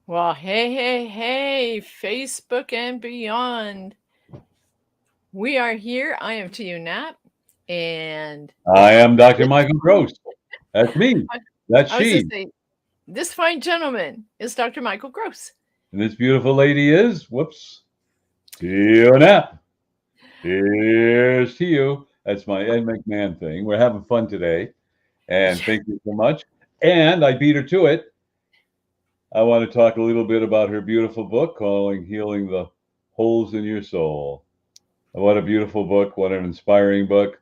Well, hey, Facebook and beyond. We are here. I am Tiiu Napp, and I am Dr. this Michael fine, Gross. That's me. I, That's I was going she. to say, this fine gentleman is Dr. Michael Gross. And this beautiful lady is, whoops, Tiiu Napp. Here's to you. That's my Ed McMahon thing. We're having fun today. And Yeah, thank you so much. And I beat her to it. I want to talk a little bit about her beautiful book called Healing the Holes in Your Soul. What a beautiful book. What an inspiring book.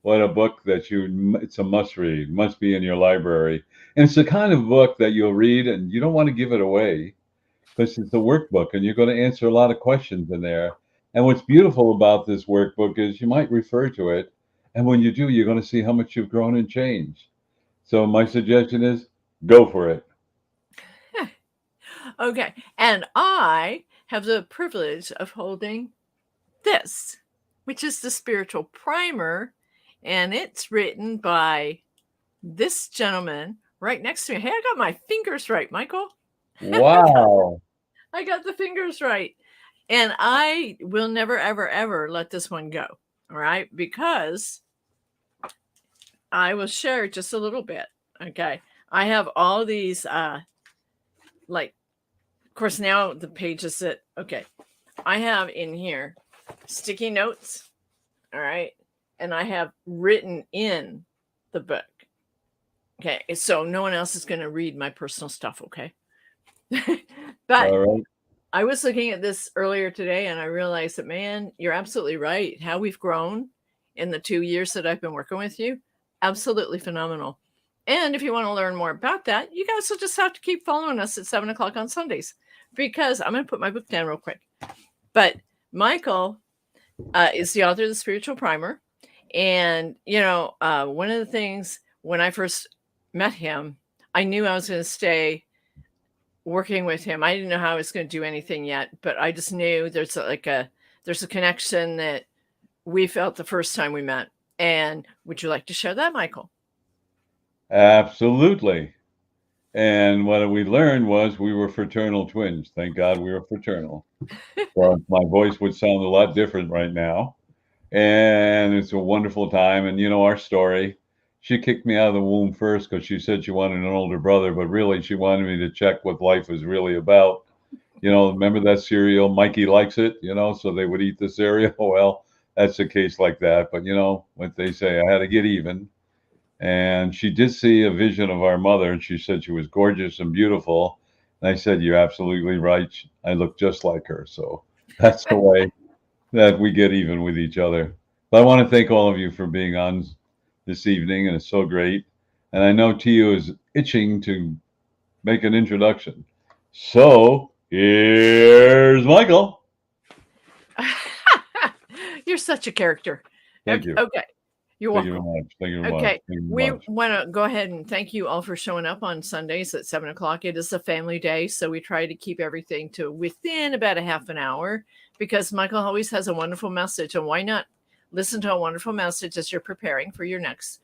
What a book that it's a must read, must be in your library. And it's the kind of book that you'll read and you don't want to give it away because it's a workbook and you're going to answer a lot of questions in there. And what's beautiful about this workbook is you might refer to it. And when you do, you're going to see how much you've grown and changed. So my suggestion is go for it. okay. And I have the privilege of holding this, which is the spiritual primer, and it's written by this gentleman right next to me. Hey, I got my fingers right, Michael. I got Wow. I got the fingers right. And I will never, ever, ever let this one go. All right. Because I will share just a little bit. Okay. I have all these, like, of course, now the pages that, okay, I have in here sticky notes. All right. And I have written in the book. Okay. So no one else is going to read my personal stuff. Okay. But All right. I was looking at this earlier today and I realized that, man, you're absolutely right. How we've grown in the 2 years that I've been working with you, absolutely phenomenal. And if you want to learn more about that, you guys will just have to keep following us at 7 o'clock on Sundays because I'm going to put my book down real quick. But Michael is the author of the Spiritual Primer. And, one of the things when I first met him, I knew I was going to stay working with him. I didn't know how I was going to do anything yet, but I just knew there's a connection that we felt the first time we met. And would you like to share that, Michael? Absolutely. And what we learned was we were fraternal twins. Thank God we were fraternal. Well, my voice would sound a lot different right now. And it's a wonderful time. And you know our story. She kicked me out of the womb first because she said she wanted an older brother, but really she wanted me to check what life was really about. Remember that cereal? Mikey likes it, so they would eat the cereal. Well, that's a case like that. But what they say, I had to get even. And she did see a vision of our mother, and she said she was gorgeous and beautiful. And I said, "You're absolutely right. I look just like her." So that's the way that we get even with each other. But I want to thank all of you for being on this evening, and it's so great. And I know Tiiu is itching to make an introduction. So here's Michael. You're such a character. Thank you. Okay. You're Thank you very welcome. much. Thank you very much. Okay. Thank you We very much. want to go ahead and thank you all for showing up on Sundays at 7 o'clock. It is a family day, so we try to keep everything to within about a half an hour because Michael always has a wonderful message. And why not listen to a wonderful message as you're preparing for your next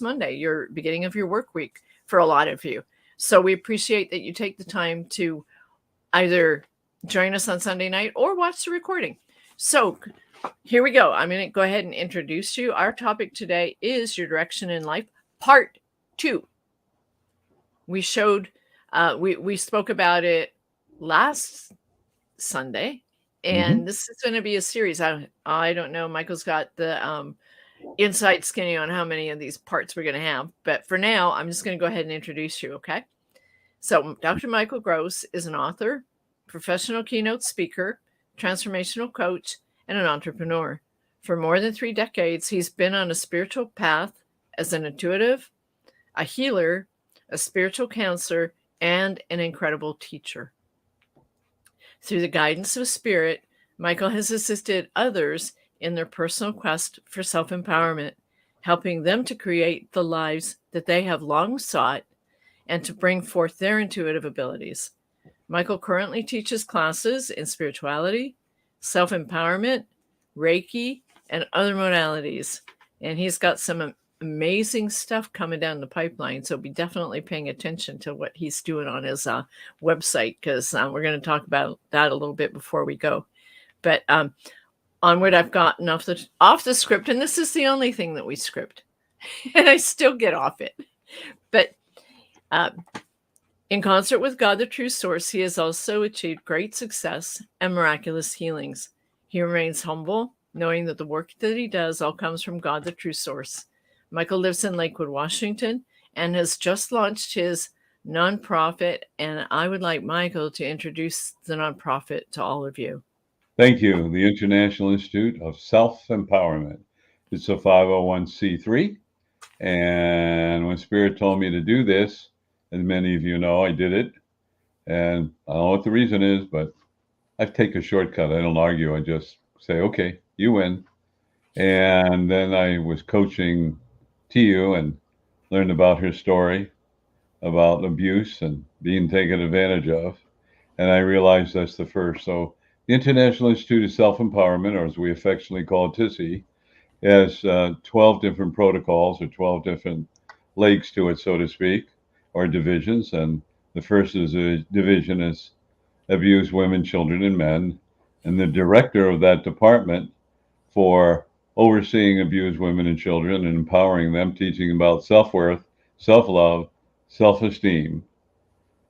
Monday, your beginning of your work week for a lot of you. So we appreciate that you take the time to either join us on Sunday night or watch the recording. So here we go. I'm going to go ahead and introduce you. Our topic today is your direction in life, part 2. We showed, we spoke about it last Sunday, Hmm. and this is going to be a series. I don't know. Michael's got the inside skinny on how many of these parts we're going to have, but for now, I'm just going to go ahead and introduce you. Okay. So Dr. Michael Gross is an author, professional keynote speaker, transformational coach, and an entrepreneur. For more than 3 decades, he's been on a spiritual path as an intuitive, a healer, a spiritual counselor, and an incredible teacher. Through the guidance of spirit, Michael has assisted others in their personal quest for self empowerment, helping them to create the lives that they have long sought and to bring forth their intuitive abilities. Michael currently teaches classes in spirituality, self empowerment, Reiki, and other modalities. And he's got some amazing stuff coming down the pipeline. So be definitely paying attention to what he's doing on his website, because we're going to talk about that a little bit before we go. But onward, I've gotten off the script, and this is the only thing that we script, and I still get off it. But in concert with God, the true source, he has also achieved great success and miraculous healings. He remains humble, knowing that the work that he does all comes from God, the true source. Michael lives in Lakewood, Washington, and has just launched his nonprofit, and I would like Michael to introduce the nonprofit to all of you. Thank you. The International Institute of Self-Empowerment. It's a 501c3, and when Spirit told me to do this, as many of you know, I did it, and I don't know what the reason is, but I take a shortcut. I don't argue. I just say, okay, you win. And then I was coaching Tiiu and learned about her story about abuse and being taken advantage of. And I realized that's the first. So the International Institute of Self-Empowerment, or as we affectionately call it, TISI, has 12 different protocols or 12 different legs to it, so to speak, or divisions. And the first is a division is abused women, children, and men. And the director of that department for overseeing abused women and children and empowering them, teaching about self-worth, self-love, self-esteem,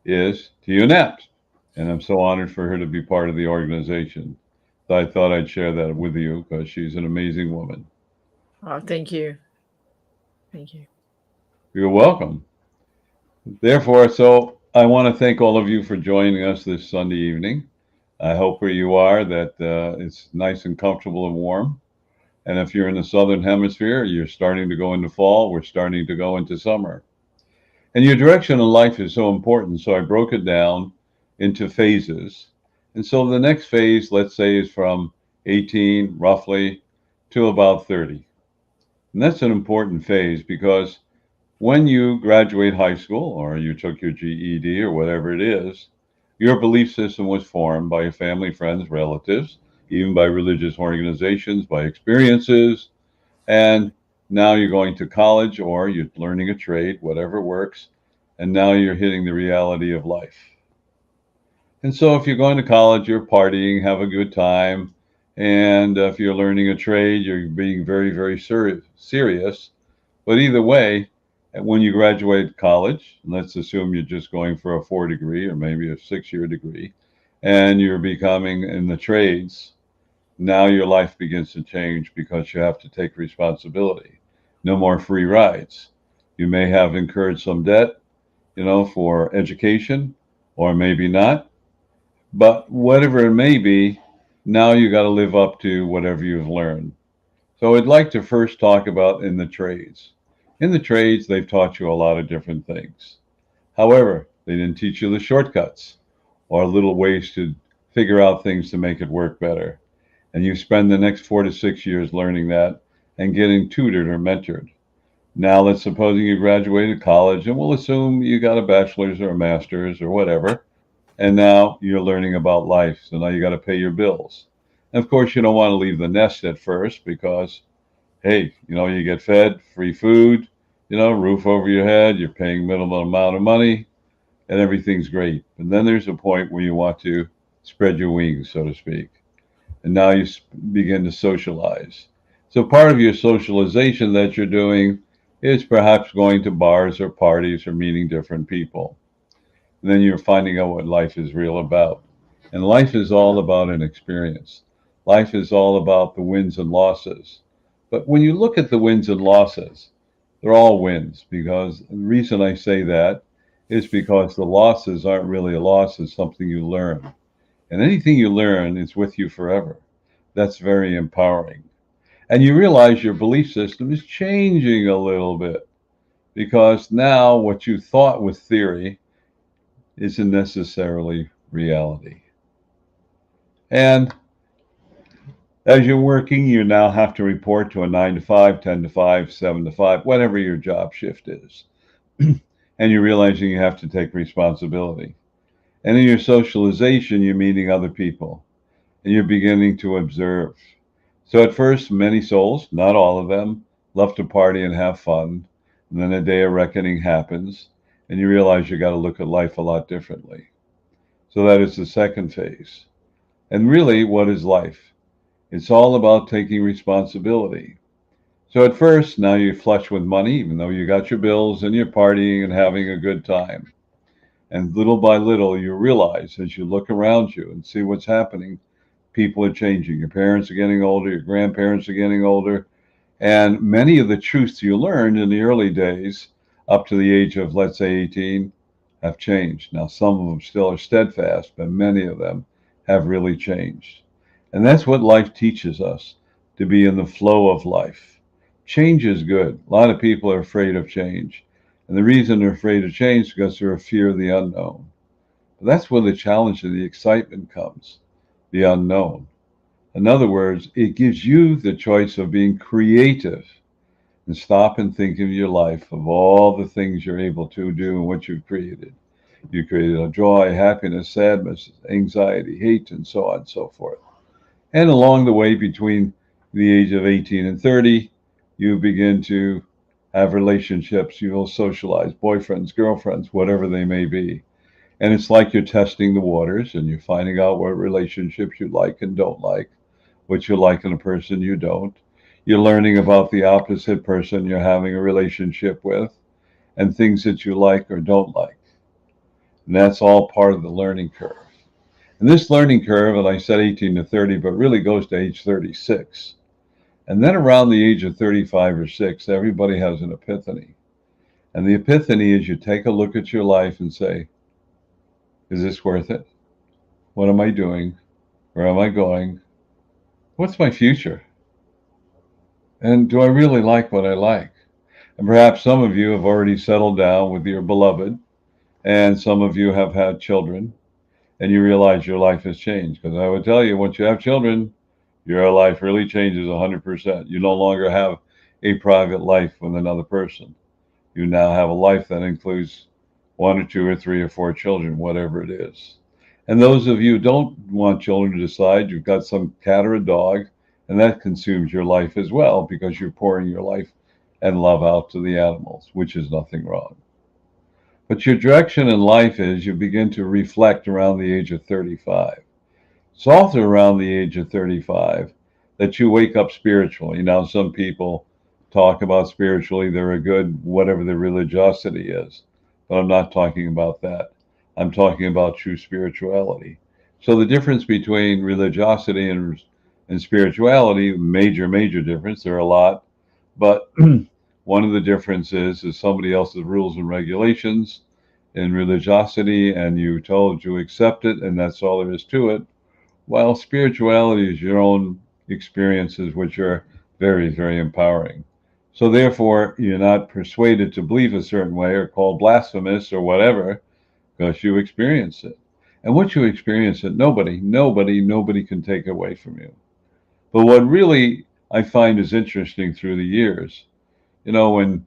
is Tiiu Napp. And I'm so honored for her to be part of the organization. So I thought I'd share that with you because she's an amazing woman. Oh, thank you. Thank you. You're welcome. Therefore, so I want to thank all of you for joining us this Sunday evening. I hope where you are that it's nice and comfortable and warm. And if you're in the Southern Hemisphere, you're starting to go into fall. We're starting to go into summer. And your direction in life is so important. So I broke it down into phases. And so the next phase, let's say, is from 18 roughly to about 30. And that's an important phase because when you graduate high school or you took your GED or whatever it is, your belief system was formed by your family, friends, relatives, even by religious organizations, by experiences. And now you're going to college or you're learning a trade, whatever works. And now you're hitting the reality of life. And so if you're going to college, you're partying, have a good time. And if you're learning a trade, you're being very, very serious. But either way, when you graduate college, let's assume you're just going for a 4 degree or maybe a 6-year degree, and you're becoming in the trades, now your life begins to change because you have to take responsibility. No more free rides. You may have incurred some debt, for education, or maybe not. But whatever it may be, now you got to live up to whatever you've learned. So I'd like to first talk about in the trades. In the trades, they've taught you a lot of different things. However, they didn't teach you the shortcuts or little ways to figure out things to make it work better. And you spend the next 4 to 6 years learning that and getting tutored or mentored. Now, let's suppose you graduated college, and we'll assume you got a bachelor's or a master's or whatever. And now you're learning about life. So now you got to pay your bills. And of course, you don't want to leave the nest at first because, hey, you get fed, free food, roof over your head, you're paying minimal amount of money, and everything's great. And then there's a point where you want to spread your wings, so to speak. And now you begin to socialize. So part of your socialization that you're doing is perhaps going to bars or parties or meeting different people. And then you're finding out what life is real about. And life is all about an experience. Life is all about the wins and losses. But when you look at the wins and losses, they're all wins, because the reason I say that is because the losses aren't really a loss, it's something you learn. And anything you learn is with you forever. That's very empowering. And you realize your belief system is changing a little bit, because now what you thought was theory isn't necessarily reality. And as you're working, you now have to report to a 9 to 5, 10 to 5, 7 to 5, whatever your job shift is. And you're realizing you have to take responsibility. And in your socialization, you're meeting other people and you're beginning to observe. So at first, many souls, not all of them, love to party and have fun. And then a day of reckoning happens, and you realize you got to look at life a lot differently. So that is the second phase. And really, what is life? It's all about taking responsibility. So at first, now you're flush with money, even though you got your bills and you're partying and having a good time. And little by little, you realize as you look around you and see what's happening, people are changing. Your parents are getting older, your grandparents are getting older. And many of the truths you learned in the early days, up to the age of, let's say, 18, have changed. Now, some of them still are steadfast, but many of them have really changed. And that's what life teaches us, to be in the flow of life. Change is good. A lot of people are afraid of change. And the reason they're afraid of change is because they're a fear of the unknown. But that's where the challenge and the excitement comes, the unknown. In other words, it gives you the choice of being creative and stop and think of your life, of all the things you're able to do and what you've created. You created a joy, happiness, sadness, anxiety, hate, and so on and so forth. And along the way, between the age of 18 and 30, you begin to have relationships. You will socialize, boyfriends, girlfriends, whatever they may be. And it's like you're testing the waters and you're finding out what relationships you like and don't like, what you like in a person you don't. You're learning about the opposite person you're having a relationship with and things that you like or don't like. And that's all part of the learning curve. And this learning curve, and I said 18 to 30, but really goes to age 36. And then around the age of 35 or 6, everybody has an epiphany. And the epiphany is you take a look at your life and say, is this worth it? What am I doing? Where am I going? What's my future? And do I really like what I like? And perhaps some of you have already settled down with your beloved, and some of you have had children, and you realize your life has changed. Because I would tell you, once you have children, your life really changes 100%. You no longer have a private life with another person. You now have a life that includes 1 or 2 or 3 or 4 children, whatever it is. And those of you who don't want children to decide, you've got some cat or a dog, and that consumes your life as well because you're pouring your life and love out to the animals, which is nothing wrong. But your direction in life is you begin to reflect around the age of 35. It's also around the age of 35 that you wake up spiritually. Now, some people talk about spiritually, they're a good, whatever their religiosity is, but I'm not talking about that. I'm talking about true spirituality. So the difference between religiosity and spirituality, major difference. There are a lot, but one of the differences is somebody else's rules and regulations in religiosity, and you told you accept it, and that's all there is to it. While spirituality is your own experiences, which are very empowering. So therefore, you're not persuaded to believe a certain way or called blasphemous or whatever, because you experience it. And once you experience it, nobody can take away from you. But what really I find is interesting through the years, when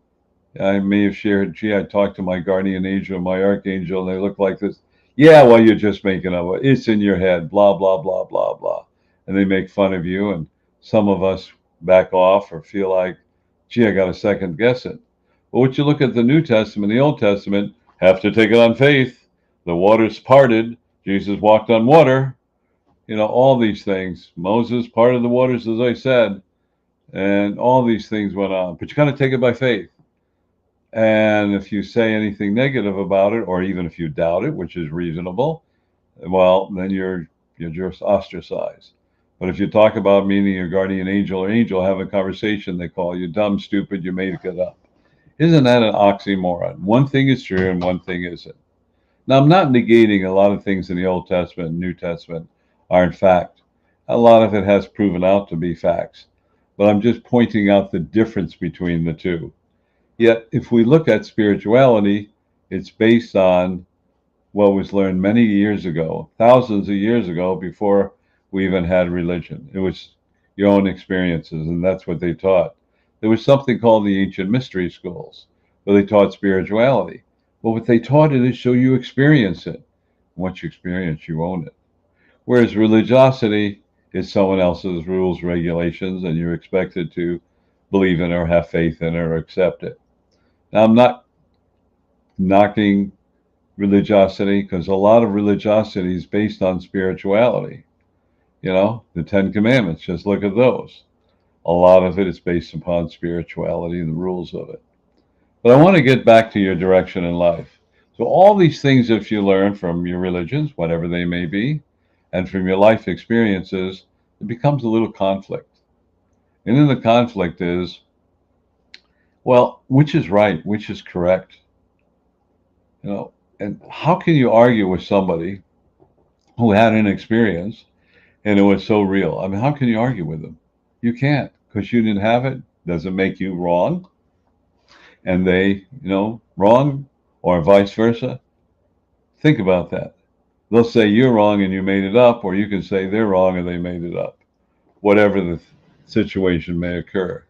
I may have shared, gee, I talked to my guardian angel, my archangel, and they look like this. Yeah, well, you're just making up. It's in your head, blah, blah, blah, blah, blah. And they make fun of you. And some of us back off or feel like, gee, I got to second guess it. But what you look at the New Testament, the Old Testament, have to take it on faith. The waters parted. Jesus walked on water. All these things. Moses parted the waters, as I said. And all these things went on. But you got to take it by faith. And if you say anything negative about it, or even if you doubt it, which is reasonable, well, then you're just ostracized. But if you talk about meeting your guardian angel or angel, have a conversation, they call you dumb, stupid, you made it up. Isn't that an oxymoron? One thing is true and one thing isn't. Now, I'm not negating a lot of things in the Old Testament and New Testament are in fact. A lot of it has proven out to be facts. But I'm just pointing out the difference between the two. Yet, if we look at spirituality, it's based on what was learned many years ago, thousands of years ago, before we even had religion. It was your own experiences, and that's what they taught. There was something called the ancient mystery schools, where they taught spirituality. Well, what they taught it is so you experience it. Once you experience, you own it. Whereas religiosity is someone else's rules, regulations, and you're expected to believe in or have faith in or accept it. Now, I'm not knocking religiosity, because a lot of religiosity is based on spirituality. You know, the Ten Commandments, just look at those. A lot of it is based upon spirituality and the rules of it. But I want to get back to your direction in life. So all these things, if you learn from your religions, whatever they may be, and from your life experiences, it becomes a little conflict. And then the conflict is, well, which is right, which is correct? You know, and how can you argue with somebody who had an experience and it was so real? I mean, how can you argue with them? You can't, because you didn't have it. Doesn't make you wrong, and they, wrong, or vice versa. Think about that. They'll say you're wrong and you made it up, or you can say they're wrong and they made it up, whatever the situation may occur.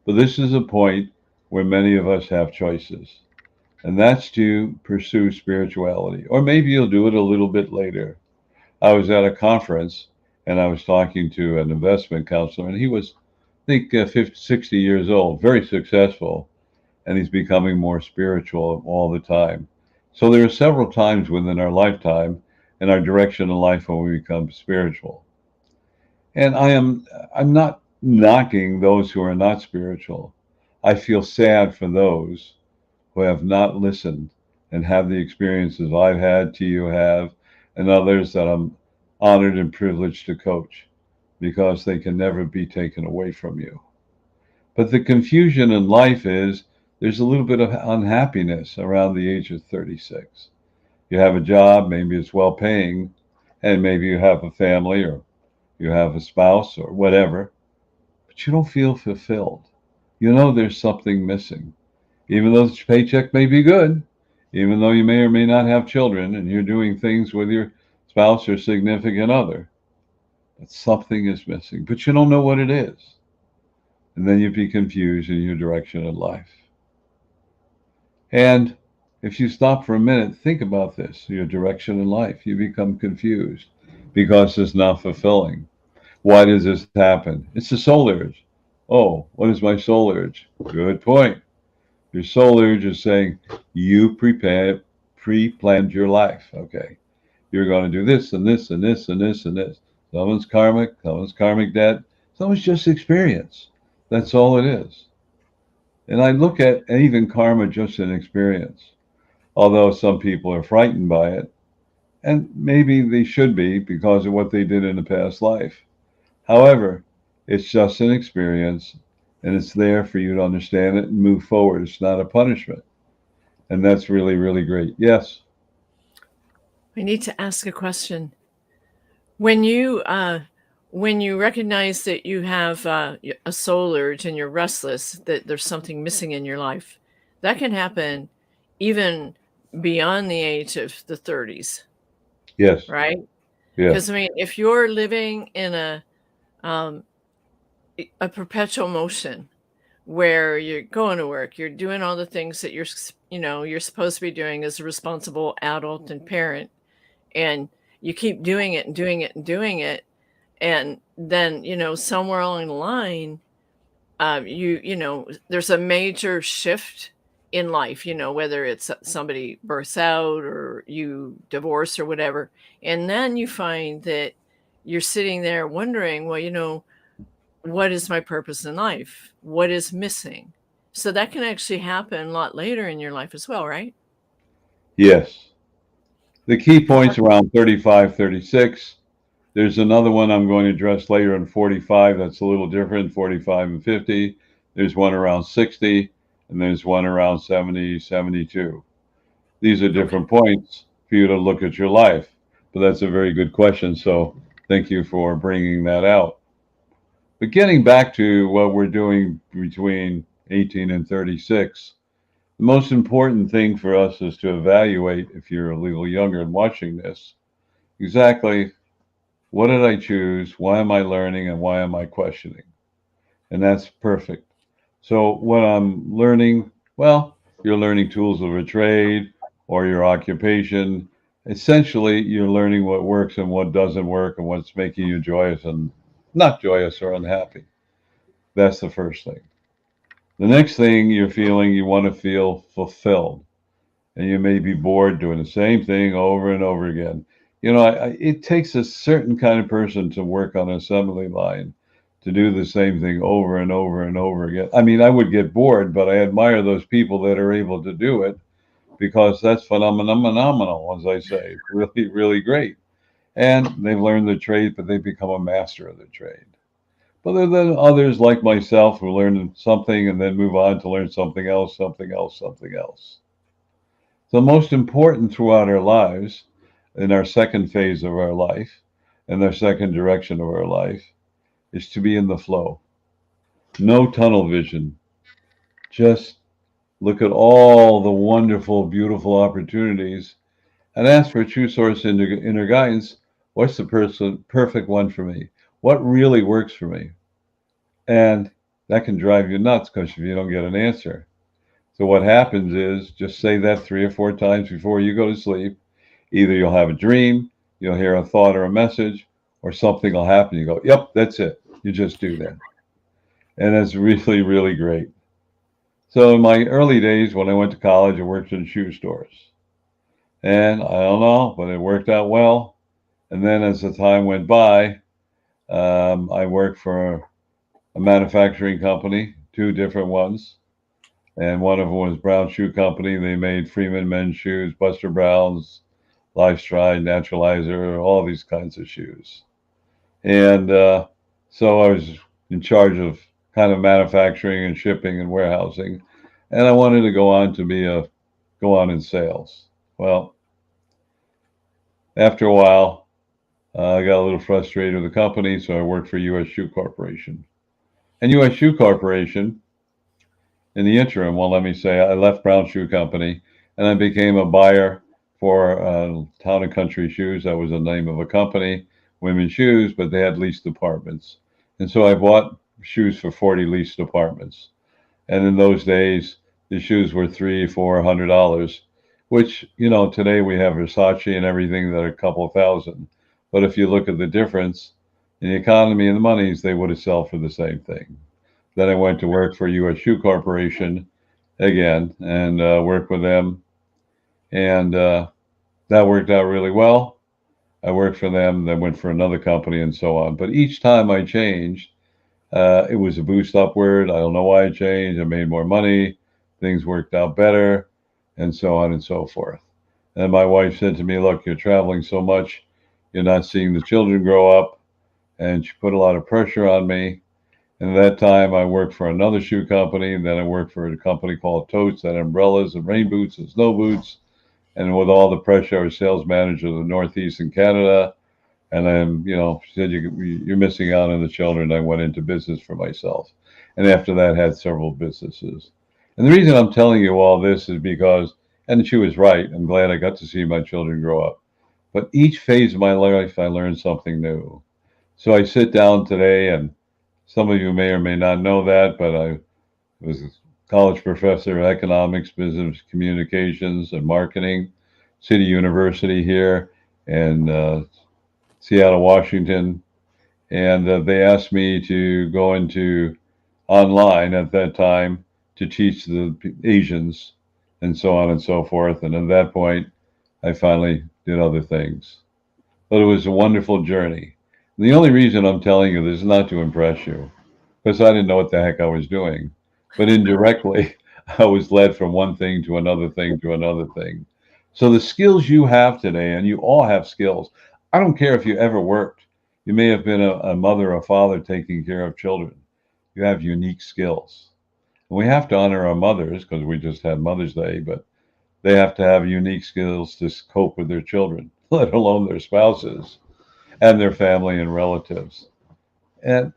But this is a point where many of us have choices, and that's to pursue spirituality. Or maybe you'll do it a little bit later. I was at a conference and I was talking to an investment counselor, and he was, I think, 50, 60 years old, very successful, and he's becoming more spiritual all the time. So there are several times within our lifetime and our direction in life when we become spiritual. And I'm not knocking those who are not spiritual. I feel sad for those who have not listened and have the experiences I've had, Tiiu have, and others that I'm honored and privileged to coach, because they can never be taken away from you. But the confusion in life is there's a little bit of unhappiness around the age of 36. You have a job, maybe it's well paying, and maybe you have a family or you have a spouse or whatever, but you don't feel fulfilled. You know there's something missing. Even though the paycheck may be good, even though you may or may not have children and you're doing things with your spouse or significant other, but something is missing, but you don't know what it is. And then you'd be confused in your direction in life. And if you stop for a minute, think about this, your direction in life, you become confused because it's not fulfilling. Why does this happen? It's the soul urge. Oh, what is my soul urge? Good point. Your soul urge is saying you pre-planned your life. Okay. You're going to do this and this and this and this and this. Someone's karmic debt. Someone's just experience. That's all it is. And I look at even karma just an experience, although some people are frightened by it, and maybe they should be because of what they did in the past life. However, it's just an experience, and it's there for you to understand it and move forward. It's not a punishment. And that's really, really great. Yes? I need to ask a question. When you recognize that you have a soul urge and you're restless, that there's something missing in your life, that can happen even beyond the age of the 30s, Yes. right? Yes. Because I mean, if you're living in a perpetual motion where you're going to work, you're doing all the things that you're supposed to be doing as a responsible adult and parent, and you keep doing it and doing it and doing it, and then somewhere along the line, there's a major shift in life, whether it's somebody births out or you divorce or whatever, and then you find that you're sitting there wondering, well, what is my purpose in life? What is missing? So that can actually happen a lot later in your life as well, right? Yes. The key points around 35, 36. There's another one I'm going to address later in 45 that's a little different, 45 and 50. There's one around 60, and there's one around 70, 72. These are different points for you to look at your life. But that's a very good question, so thank you for bringing that out. But getting back to what we're doing between 18 and 36, the most important thing for us is to evaluate, if you're a little younger and watching this, exactly what did I choose, why am I learning, and why am I questioning? And that's perfect. So what I'm learning, well, you're learning tools of a trade or your occupation. Essentially, you're learning what works and what doesn't work and what's making you joyous and not joyous or unhappy. That's the first thing. The next thing you're feeling, you want to feel fulfilled. And you may be bored doing the same thing over and over again. It takes a certain kind of person to work on an assembly line to do the same thing over and over and over again. I mean, I would get bored, but I admire those people that are able to do it because that's phenomenal, as I say. It's really, really great. And they've learned the trade, but they become a master of the trade. But there are others like myself who learn something and then move on to learn something else, something else, something else. The most important throughout our lives, in our second phase of our life, and our second direction of our life, is to be in the flow. No tunnel vision. Just look at all the wonderful, beautiful opportunities and ask for true source inner guidance. What's the perfect one for me? What really works for me? And that can drive you nuts because if you don't get an answer. So what happens is just say that 3 or 4 times before you go to sleep. Either you'll have a dream, you'll hear a thought or a message, or something will happen. You go, yep, that's it. You just do that. And it's really, really great. So in my early days when I went to college, I worked in shoe stores. And I don't know, but it worked out well. And then as the time went by, I worked for a manufacturing company, 2 different ones. And one of them was Brown Shoe Company. They made Freeman men's shoes, Buster Brown's, Life Stride, Naturalizer, all these kinds of shoes. And so I was in charge of kind of manufacturing and shipping and warehousing. And I wanted to go on in sales. Well, after a while, I got a little frustrated with the company, so I worked for U.S. Shoe Corporation. And U.S. Shoe Corporation, in the interim, well, let me say, I left Brown Shoe Company, and I became a buyer for Town and Country Shoes. That was the name of a company, women's shoes, but they had leased departments. And so I bought shoes for 40 leased departments. And in those days, the shoes were $300-400, which, today we have Versace and everything that are a couple thousand. But if you look at the difference in the economy and the monies, they would have sold for the same thing. Then I went to work for U.S. Shoe Corporation again and worked with them. And that worked out really well. I worked for them, then went for another company and so on. But each time I changed, it was a boost upward. I don't know why I changed. I made more money. Things worked out better and so on and so forth. And my wife said to me, look, you're traveling so much. You're not seeing the children grow up. And she put a lot of pressure on me. And at that time, I worked for another shoe company. And then I worked for a company called Totes, that umbrellas and rain boots and snow boots. And with all the pressure, I was sales manager of the Northeast in Canada. And then, she said, you're missing out on the children. I went into business for myself. And after that, had several businesses. And the reason I'm telling you all this is because, and she was right, I'm glad I got to see my children grow up. But each phase of my life, I learned something new. So I sit down today, and some of you may or may not know that, but I was a college professor of economics, business communications, and marketing, City University here in Seattle, Washington. And they asked me to go into online at that time to teach the Asians and so on and so forth. And at that point, I finally did other things. But it was a wonderful journey. The only reason I'm telling you this is not to impress you, because I didn't know what the heck I was doing. But indirectly, I was led from one thing to another thing to another thing. So the skills you have today, and you all have skills. I don't care if you ever worked. You may have been a mother or father taking care of children. You have unique skills. And we have to honor our mothers because we just had Mother's Day, but they have to have unique skills to cope with their children, let alone their spouses and their family and relatives. And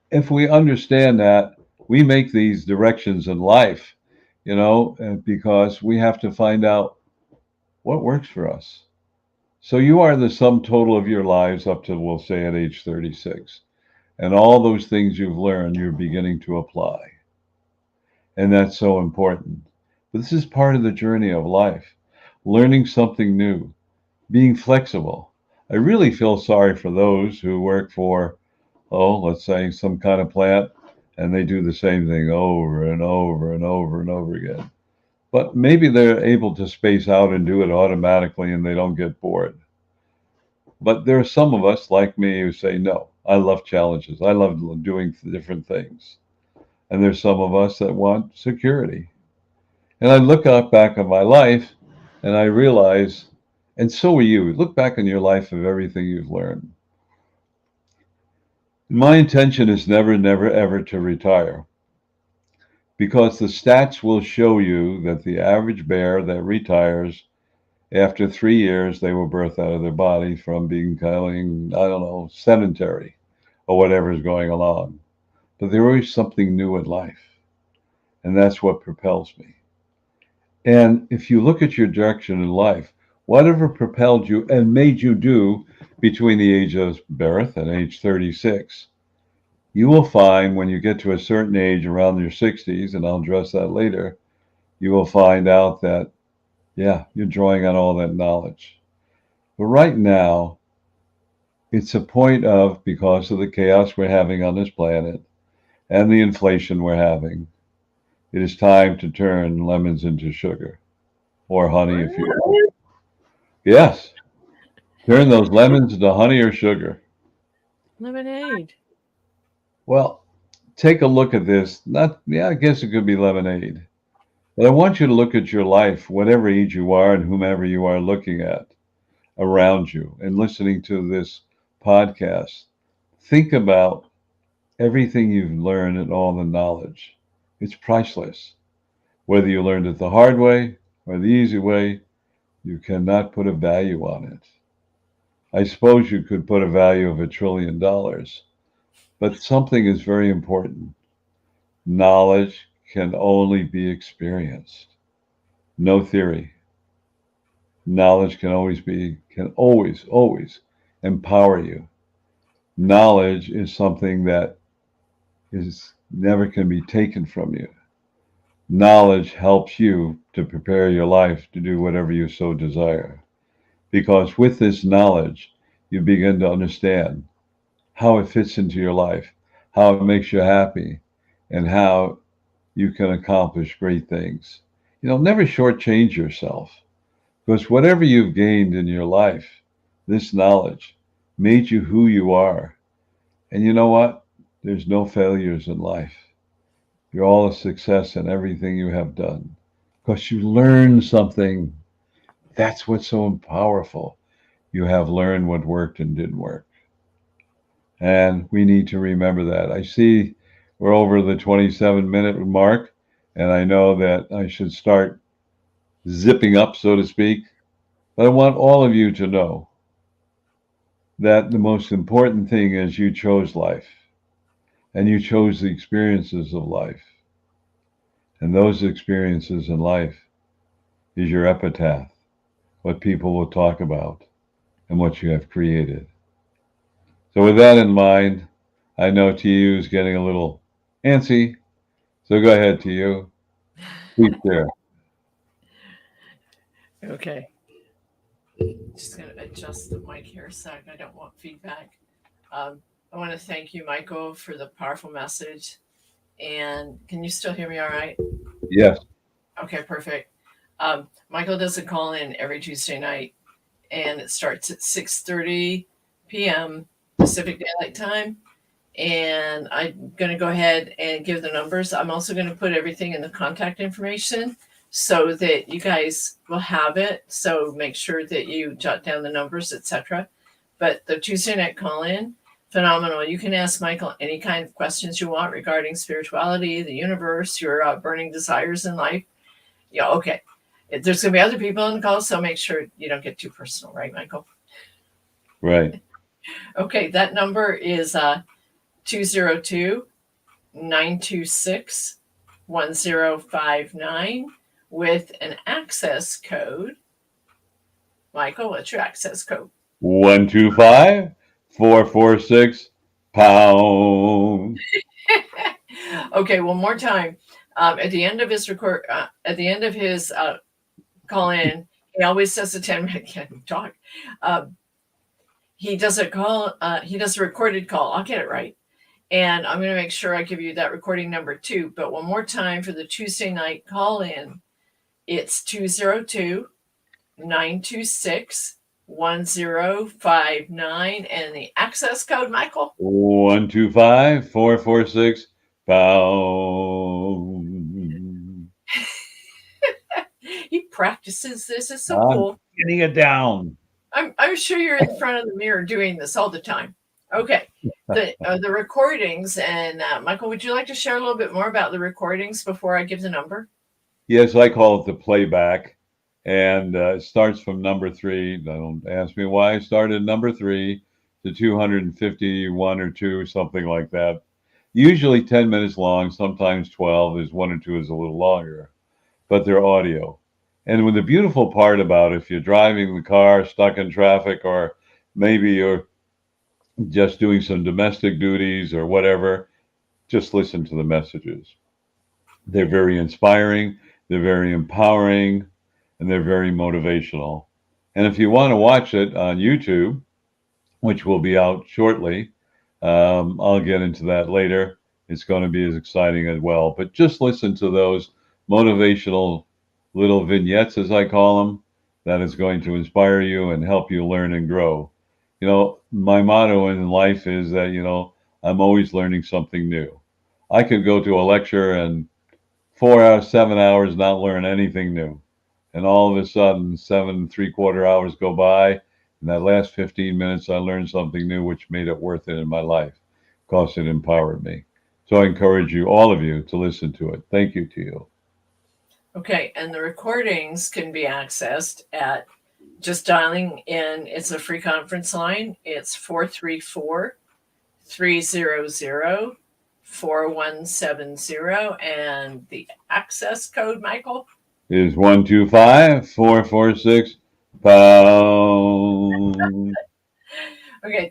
if we understand that, we make these directions in life, because we have to find out what works for us. So you are the sum total of your lives up to, we'll say, at age 36. And all those things you've learned, you're beginning to apply. And that's so important. But this is part of the journey of life, learning something new, being flexible. I really feel sorry for those who work for, let's say some kind of plant and they do the same thing over and over and over and over again. But maybe they're able to space out and do it automatically and they don't get bored. But there are some of us like me who say, no, I love challenges. I love doing different things. And there's some of us that want security. And I look out back on my life and I realize, and so are you, look back on your life of everything you've learned. My intention is never, never, ever to retire, because the stats will show you that the average bear that retires, after 3 years, they were birthed out of their body from becoming, I don't know, sedentary or whatever is going along. But there is something new in life, and that's what propels me. And if you look at your direction in life, whatever propelled you and made you do between the age of birth and age 36, you will find when you get to a certain age around your 60s, and I'll address that later, you will find out that, yeah, you're drawing on all that knowledge. But right now, it's a point of, because of the chaos we're having on this planet and the inflation we're having, it is time to turn lemons into sugar, or honey if you will. Yes, turn those lemons into honey or sugar. Lemonade. Well, take a look at this. Not, yeah, I guess it could be lemonade. But I want you to look at your life, whatever age you are and whomever you are looking at around you and listening to this podcast. Think about everything you've learned and all the knowledge. It's priceless. Whether you learned it the hard way or the easy way, you cannot put a value on it. I suppose you could put a value of $1 trillion, but something is very important. Knowledge can only be experienced, no theory. Knowledge can always empower you. Knowledge is something that is never can be taken from you. Knowledge helps you to prepare your life to do whatever you so desire. Because with this knowledge, you begin to understand how it fits into your life, how it makes you happy, and how you can accomplish great things. Never shortchange yourself, because whatever you've gained in your life, this knowledge made you who you are. And you know what? There's no failures in life. You're all a success in everything you have done, because you learned something. That's what's so powerful. You have learned what worked and didn't work. And we need to remember that. I see we're over the 27-minute mark, and I know that I should start zipping up, so to speak. But I want all of you to know that the most important thing is you chose life, and you chose the experiences of life. And those experiences in life is your epitaph, what people will talk about and what you have created. So with that in mind, I know Tiiu is getting a little antsy. So go ahead, Tiiu. Please share. Okay. Just going to adjust the mic here a sec. I don't want feedback. I want to thank you, Michael, for the powerful message. And can you still hear me all right? Yes. Okay, perfect. Michael does a call in every Tuesday night, and it starts at 6:30 p.m. Pacific Daylight Time. And I'm going to go ahead and give the numbers. I'm also going to put everything in the contact information so that you guys will have it. So make sure that you jot down the numbers, etc. But the Tuesday night call-in, phenomenal. You can ask Michael any kind of questions you want regarding spirituality, the universe, your burning desires in life. Yeah, okay. There's going to be other people on the call, so make sure you don't get too personal, right, Michael? Right. Okay, that number is 202-926-1059 with an access code. Michael, what's your access code? 125-446-pound. Okay, one more time. At the end of his call in, he always does a 10-minute can't talk. He does a call. He does a recorded call. I'll get it right. And I'm going to make sure I give you that recording number too. But one more time for the Tuesday night call in, it's 202-926-1059. And the access code, Michael? 125-446-pound. He practices this. It's so cool. Getting it down. I'm sure you're in front of the mirror doing this all the time. Okay. The recordings, and Michael, would you like to share a little bit more about the recordings before I give the number? Yes, I call it the playback, and it starts from number 3. Don't ask me why I started number 3 to 251 or 2, something like that. Usually 10 minutes long, sometimes 12. There's 1 or 2 is a little longer, but they're audio. And with the beautiful part about if you're driving the car, stuck in traffic, or maybe you're just doing some domestic duties or whatever, just listen to the messages. They're very inspiring, they're very empowering, and they're very motivational. And if you want to watch it on YouTube, which will be out shortly, I'll get into that later. It's going to be as exciting as well. But just listen to those motivational little vignettes, as I call them, that is going to inspire you and help you learn and grow. You know, my motto in life is that, I'm always learning something new. I could go to a lecture and 4 hours, 7 hours, not learn anything new. And all of a sudden, 7 3/4 hours go by. In that last 15 minutes, I learned something new, which made it worth it in my life because it empowered me. So I encourage you, all of you, to listen to it. Thank you, Tiiu. Okay. And the recordings can be accessed at just dialing in. It's a free conference line. It's 434-300-4170. And the access code, Michael? Is 125-446-pound. Okay,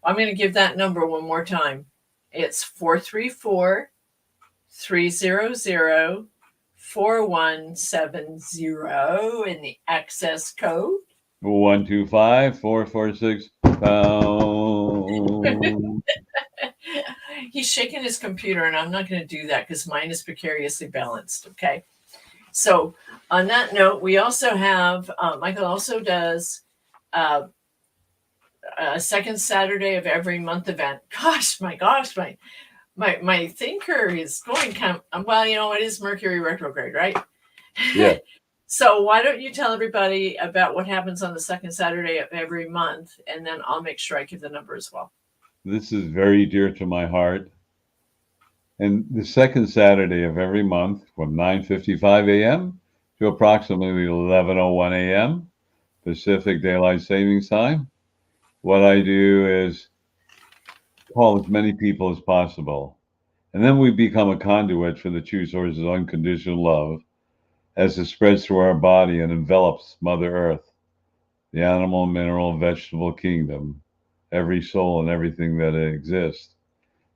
I'm going to give that number one more time. It's 434-300-4170, and the access code 125-446-pound. He's shaking his computer, and I'm not going to do that because mine is precariously balanced. Okay. So on that note, we also have, Michael also does a second Saturday of every month event. Gosh, my thinker is going well, it is Mercury retrograde, right? Yeah. So why don't you tell everybody about what happens on the second Saturday of every month, and then I'll make sure I give the number as well. This is very dear to my heart. And the second Saturday of every month from 9:55 a.m. to approximately 11:01 a.m. Pacific Daylight Savings Time, what I do is call as many people as possible. And then we become a conduit for the true source's unconditional love as it spreads through our body and envelops Mother Earth, the animal, mineral, vegetable kingdom, every soul and everything that exists.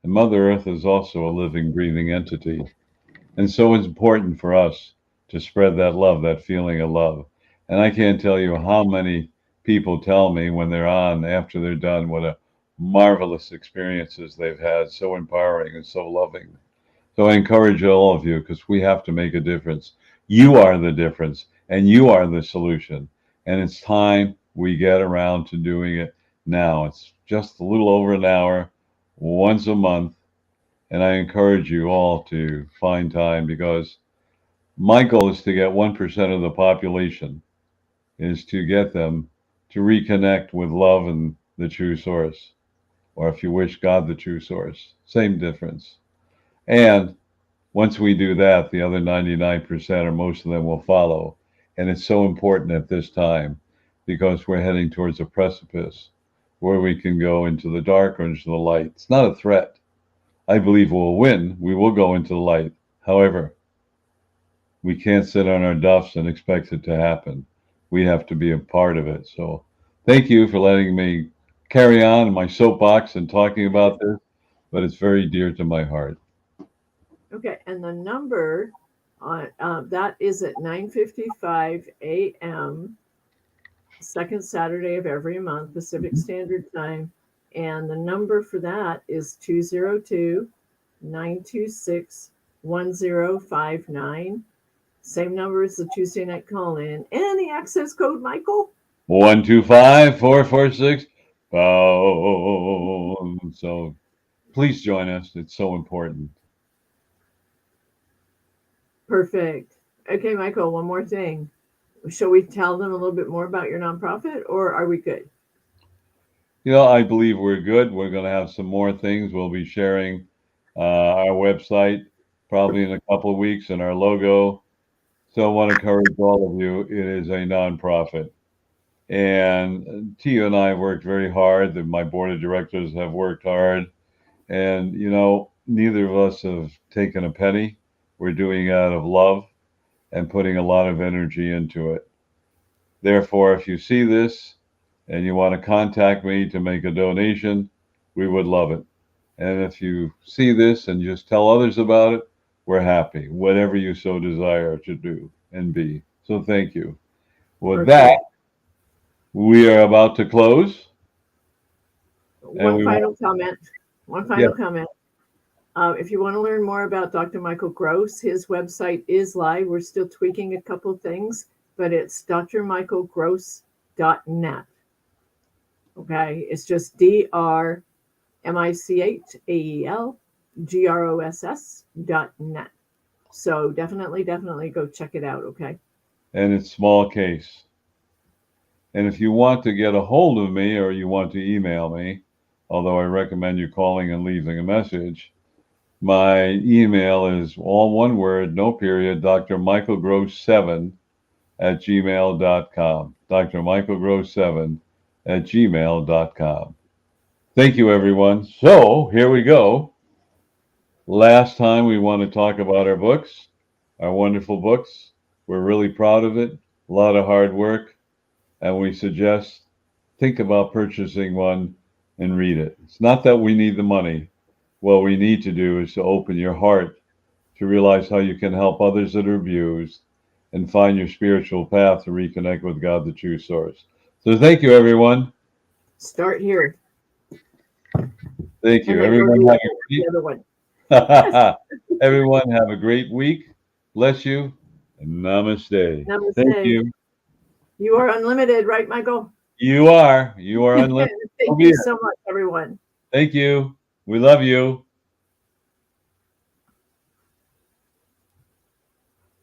And Mother Earth is also a living, breathing entity. And so it's important for us to spread that love, that feeling of love. And I can't tell you how many people tell me when they're on, after they're done, what a marvelous experiences they've had, so empowering and so loving. So I encourage all of you, because we have to make a difference. You are the difference, and you are the solution. And it's time we get around to doing it now. It's just a little over an hour, once a month. And I encourage you all to find time, because my goal is to get 1% of the population, is to get them to reconnect with love and the true source. Or if you wish, God, the true source. Same difference. And once we do that, the other 99% or most of them will follow. And it's so important at this time because we're heading towards a precipice where we can go into the dark or into the light. It's not a threat. I believe we'll win. We will go into the light. However, we can't sit on our duffs and expect it to happen. We have to be a part of it. So thank you for letting me carry on in my soapbox and talking about this, but it's very dear to my heart. Okay, and the number on that is at 9:55 a.m. second Saturday of every month, Pacific Standard Time. And the number for that is 202-926-1059. Same number as the Tuesday night call-in. And the access code, Michael? 125-446 pound. So please join us. It's so important. Perfect. Okay, Michael, one more thing. Shall we tell them a little bit more about your nonprofit, or are we good? I believe we're good. We're going to have some more things. We'll be sharing our website probably in a couple of weeks and our logo. So I want to encourage all of you. It is a nonprofit. And Tiiu and I worked very hard. My board of directors have worked hard. And, neither of us have taken a penny. We're doing it out of love and putting a lot of energy into it. Therefore, if you see this and you want to contact me to make a donation, we would love it. And if you see this and just tell others about it, we're happy, whatever you so desire to do and be. So thank you. With that, we are about to close. One final comment. If you want to learn more about Dr. Michael Gross, his website is live. We're still tweaking a couple things, but it's drmichaelgross.net. Okay, it's just DRMICHAELGROSS.net. So definitely go check it out, okay? And it's small case. And if you want to get a hold of me or you want to email me, although I recommend you calling and leaving a message, my email is all one word, no period, drmichaelgross7@gmail.com. drmichaelgross7@gmail.com. Thank you, everyone. So here we go. Last time we want to talk about our books, our wonderful books. We're really proud of it. A lot of hard work. And we suggest think about purchasing one and read it. It's not that we need the money. What we need to do is to open your heart to realize how you can help others that are abused and find your spiritual path to reconnect with God, the true source. So thank you, everyone. Start here. Thank you. Everyone have a great week. Bless you. And namaste. Namaste. Thank you. You are unlimited, right, Michael? You are unlimited. Thank you so much, everyone. Thank you. We love you.